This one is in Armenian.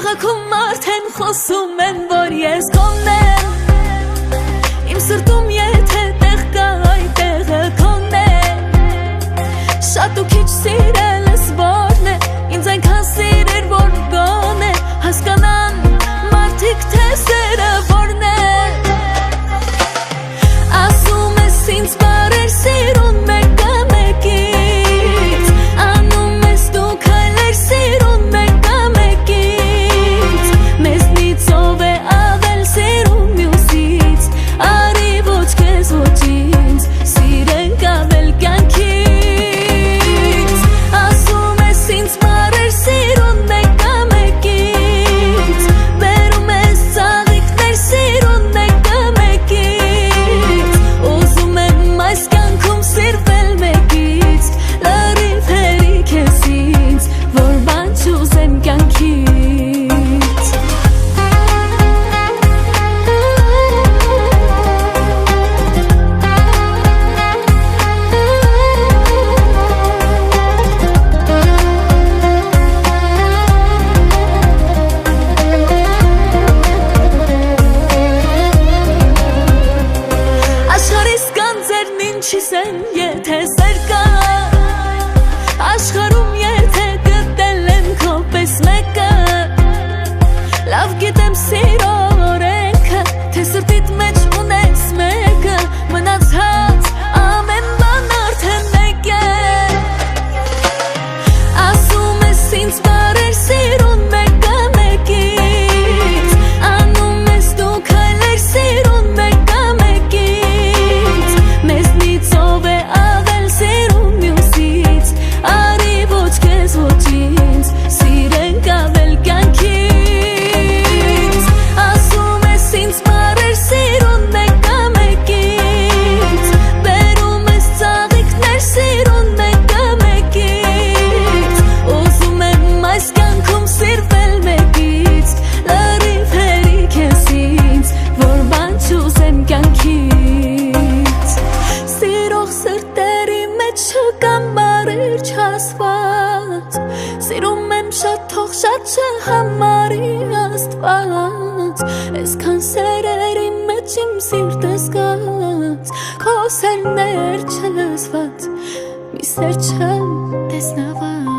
Քաղաքում արդեն խոսում են, որ ես քոնն եմ, իմ սրտում եթե տեղ կա, այդ տեղը քոնն է, շատ ու քիչ սիրել ես որն է, ինձ այնքան սիրեր, որ գոնե հասկանան մարդիկ, թե սերը որն է, ասում ես ինձ բարեր սիրուն մեկը մեկից, անում ես դու քայլեր սիրուն մեկը մեկից, մեզնից ով է ավել սիրուն մյուսից, արի ոչ քեզ ոչ ինձ, սիրենք ավել կյանքից, ասում ես ինձ բարեր սիրուն մեկը մեկից, բերում ես ծաղիկներ սիրուն մեկը մեկից, ուզում եմ այս կյանքում սիրվել մեկից, լրիվ հերիք ես ինձ, որ բան չուզեմ կյանքից, աշխարհիս գանձերն ինչիս են, եթե սեր կա, աշխարհում եթե գտել եմ քո պես մեկը, լավ գիտեմ սիրո օրենքը, թե սրտիդ մեջ ունես մեկը, մնացած ամեն բան արդեն մեկ է, ասում ես ինձ բարեր սիրուն մեկը մեկից, անում ես դու քայլեր սիրուն մեկը մեկից, մեզնից ով է ավել սիրուն մյուսից, արի ոչ քեզ ոչ ինձ, սիրենք ավել կյանքից, ասում ես ինձ բարեր սիրուն մեկը մեկից, բերում ես ծաղիկներ սիրուն մեկը մեկից, ուզում եմ այս կյանքում սիրվել մեկից, լրիվ հերիք ես ինձ, որ բան չուզեմ կյանքից, սիրող սրտերի մեջ չկան բարեր չասված, սիրում եմ շատ թող շատ չհամարի Աստված, այսքան սերերի մեջ իմ սիրտը զգաց, քո սերներ չլսված, մի սեր չտեսնված